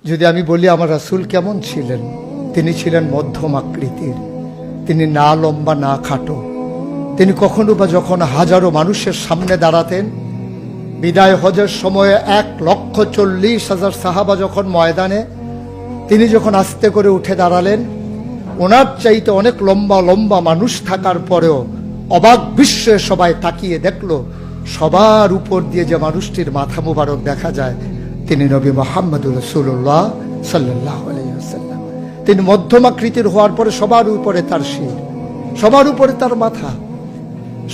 যদি আমি বলি আমার রাসূল কেমন ছিলেন, তিনি ছিলেন মধ্যম আকৃতির, তিনি না লম্বা না খাটো। তিনি কখনো বা যখন হাজারো মানুষের সামনে দাঁড়াতেন, বিদায় হজের সময়ে 1,40,000 সাহাবা যখন ময়দানে, তিনি যখন আস্তে করে উঠে দাঁড়ালেন, ওনার চাইতে অনেক লম্বা লম্বা মানুষ থাকার পরেও অবাক বিস্ময়ে সবাই তাকিয়ে দেখলো সবার উপর দিয়ে যে মানুষটির মাথা মুবারক দেখা যায়, তিনি নবী মুহাম্মদুর রাসূলুল্লাহ সাল্লাল্লাহু আলাইহি ওয়াসাল্লাম। তিনি মধ্যম আকৃতির হওয়ার পরে সবার উপরে তার শির, সবার উপরে তার মাথা।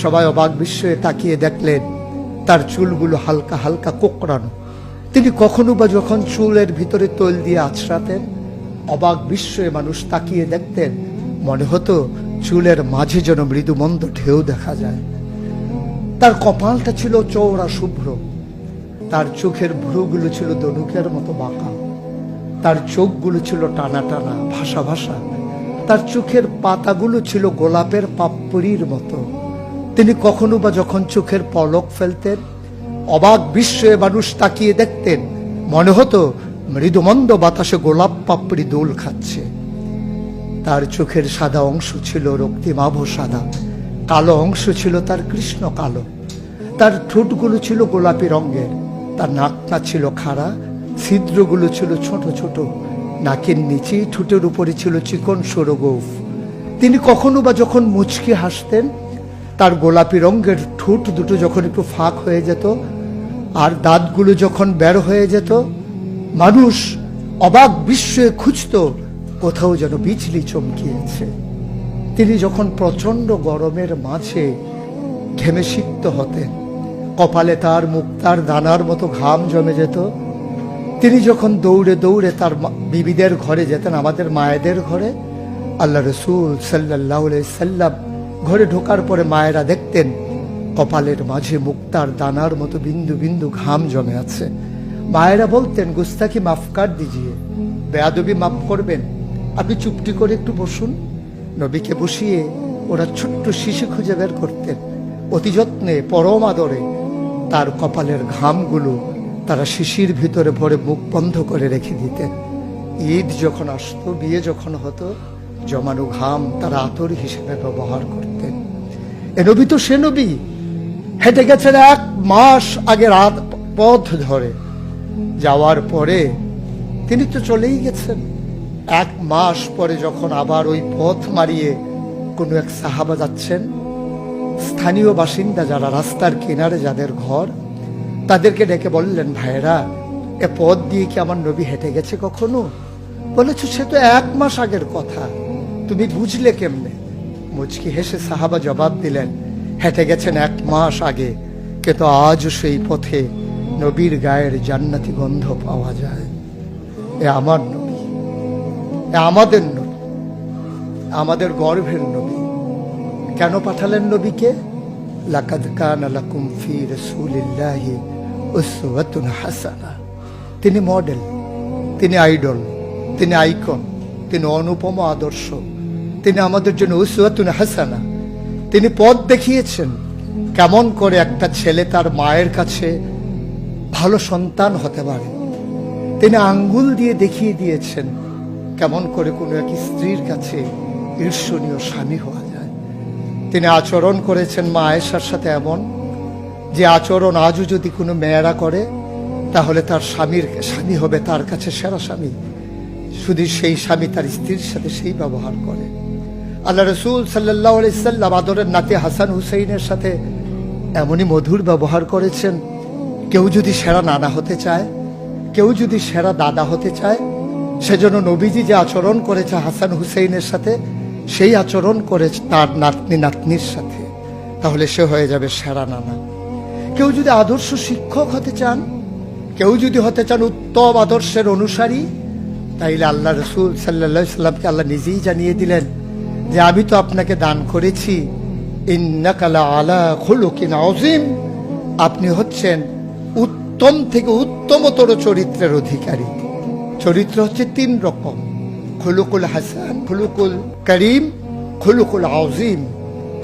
সবাই অবাক বিস্ময়ে তাকিয়ে দেখলেন তার চুলগুলো হালকা হালকা কোঁকড়ানো। তিনি কখনো বা যখন চুলের ভিতরে তৈল দিয়ে আছড়াতেন, অবাক বিস্ময়ে মানুষ তাকিয়ে দেখতেন, মনে হতো চুলের মাঝে যেন মৃদুমন্দ ঢেউ দেখা যায়। তার কপালটা ছিল চওড়া শুভ্র, তার চোখের ভ্রুগুলো ছিল ধনুকের মতো বাঁকা, তার চোখগুলো ছিল টানা টানা ভাসা ভাসা, তার চোখের পাতাগুলো ছিল গোলাপের পাপড়ির মতো। তিনি কখনো বা যখন চোখের পলক ফেলতেন, অবাক বিস্ময়ে মানুষ তাকিয়ে দেখতেন, মনে হতো মৃদুমন্দ বাতাসে গোলাপ পাপড়ি দোল খাচ্ছে। তার চোখের সাদা অংশ ছিল রক্তিমাভ সাদা, কালো অংশ ছিল তার কৃষ্ণ কালো। তার ঠোঁটগুলো ছিল গোলাপি রঙের, তার নাকটা ছিল খাড়া, ছিদ্রগুলো ছিল ছোট ছোট, নাকের নিচে ঠোঁটের উপরে ছিল চিকন সরু গোঁফ। তিনি কখনো বা যখন মুচকি হাসতেন, তার গোলাপি রঙের ঠোঁট দুটো যখন একটু ফাঁক হয়ে যেত আর দাঁতগুলো যখন বের হয়ে যেত, মানুষ অবাক বিস্ময়ে খুঁজত কোথাও যেন বিজলি চমকিয়েছে। তিনি যখন প্রচন্ড গরমের মাঝে ঘেমে সিক্ত হতেন, কপালে তার মুক্তার দানার মতো ঘাম জমে যেত। তিনি যখন দৌড়ে দৌড়ে তার বিবিদের ঘরে যেতেন, আমাদের মায়েদের ঘরে, আল্লাহ রাসূল সাল্লাল্লাহু আলাইহি সাল্লাম ঘরে ঢোকার পরে মায়েরা দেখতেন কপালের মাঝে মুক্তার দানার মতো বিন্দু বিন্দু ঘাম জমে আছে। মায়েরা বলতেন, গুস্তাকি মাফ কর দিজিয়ে, বেয়াদবি মাফ করবেন, আপনি চুপটি করে একটু বসুন। নবীকে বসিয়ে ওরা ছোট্ট শিশু খুঁজে বের করতেন, অতি যত্নে পরম আদরে তার কপালের ঘামগুলো তারা শিশির ভিতরে ভরে মুখ বন্ধ করে রেখে দিতেন। ঈদ যখন আসতো, বিয়ে যখন হতো, জমানো ঘাম তারা আতর হিসেবে ব্যবহার করতেন। এ নবী তো সে নবী, হেঁটে গেছেন 1 মাস আগে রাত পথ ধরে, যাওয়ার পরে তিনি তো চলেই গেছেন। 1 মাস পরে যখন আবার ওই পথ মারিয়ে কোনো এক সাহাবা যাচ্ছেন, স্থানীয় বাসিন্দা যারা রাস্তার কিনারে যাদের ঘর, তাদেরকে ডেকে বললেন, ভাইরা এ পথ দিয়ে কি আমার নবী হেঁটে গেছে কখনো? বলেছ সে তো 1 মাস আগের কথা, তুমি বুঝলে কেমনে? মুচকি হেসে সাহাবা জবাব দিলেন, হেঁটে গেছেন 1 মাস আগে, কিন্তু আজও সেই পথে নবীর গায়ের জান্নাতি গন্ধ পাওয়া যায়। এ আমার নবী, এ আমাদের নবী, আমাদের গর্ভের নবী। কেন পাঠালেন নবীকে? লাকাদ কানা লাকুম ফি রাসূলিল্লাহি উসওয়াতুন হাসানাহ। তিনি মডেল, তিনি আইডল, তিনি আইকন, তিনি অনুপম আদর্শ, তিনি আমাদের জন্য উসওয়াতুন হাসানাহ। তিনি পথ দেখিয়েছেন কেমন করে একটা ছেলে তার মায়ের কাছে ভালো সন্তান হতে পারে। তিনি আঙ্গুল দিয়ে দেখিয়ে দিয়েছেন কেমন করে কোনো এক স্ত্রীর কাছে ঈর্ষণীয় স্বামী হওয়া যায়। তিনি আচরণ করেছেন মা আয়েশার সাথে এমন যে আচরণ আজও যদি কোনো মেয়েরা করে, তাহলে তার স্বামী হবে তার কাছে সেরা স্বামী। শুধু সেই স্বামী তার স্ত্রীর সাথে সেই ব্যবহার করে। আল্লাহ রাসূল সাল্লাল্লাহু আলাইহি সাল্লাম আদরের নাতি হাসান হুসাইনের সাথে এমনই মধুর ব্যবহার করেছেন। কেউ যদি সেরা নানা হতে চায়, কেউ যদি সেরা দাদা হতে চায়, সেজন্য নবীজি যে আচরণ করেছে হাসান হুসাইনের সাথে, সেই আচরণ করে তার নাতনি নাতনির সাথে, তাহলে সে হয়ে যাবে সেরা নানা। কেউ যদি আদর্শ শিক্ষক হতে চান, কেউ যদি হতে চান উত্তম আদর্শের অনুসারী, তাইলে আল্লাহ রাসূল সাল্লাল্লাহু আলাইহি সাল্লামকে আল্লাহ নিজেই জানিয়ে দিলেন যে আমি তো আপনাকে দান করেছি ইন্নাকা লাআলা খুলুকিন আযীম, আপনি হচ্ছেন উত্তম থেকে উত্তমতর চরিত্রের অধিকারী। চরিত্র হচ্ছে 3 রকম, খুলুকুল হাসান, খুলুকুল করিম, খুলুকুল আযীম।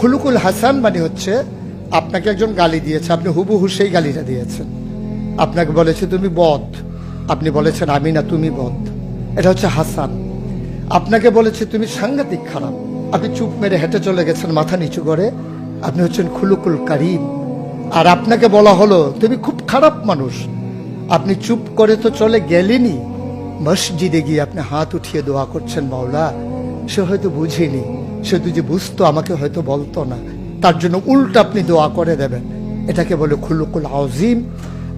খুলুকুল হাসান মানে হচ্ছে আপনাকে একজন গালি দিয়েছে, আপনি হুবহু সেই গালিটা দিয়েছেন। আপনাকে বলেছে তুমি বদ, আপনি বলেছেন আমি না, তুমি বদ। এটা হচ্ছে হাসান। আপনাকে বলেছে তুমি সাংঘাতিক খারাপ, আপনি চুপ মেরে হেঁটে চলে গেছেন মাথা নিচু করে, আপনি হচ্ছেন খুলুকুল কারিম। আর আপনাকে বলা হলো তুমি খুব খারাপ মানুষ, আপনি চুপ করে তো চলে গেলেনই, মসজিদে গিয়ে আপনি হাত উঠিয়ে দোয়া করছেন, মাওলা সে হয়তো বুঝেনি, সে যদি বুঝতো আমাকে হয়তো বলতো না, তার জন্য উল্টা আপনি দোয়া করে দেবেন। এটাকে বলে খুলুকুল আযীম,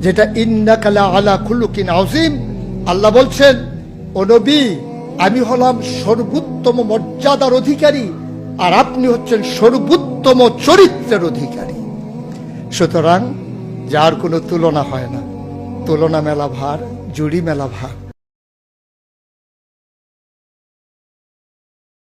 যেটা ইন্নাকা লা আলা খুলুকিন আযীম। আল্লাহ বলছেন, ও নবী, আমি হলাম সর্বোত্তম মর্যাদার অধিকারী, আর আপনি হচ্ছেন সর্বোত্তম চরিত্রের অধিকারী। সুতরাং যার কোনো তুলনা হয় না, তুলনা মেলা ভার, জুড়ি মেলা ভার।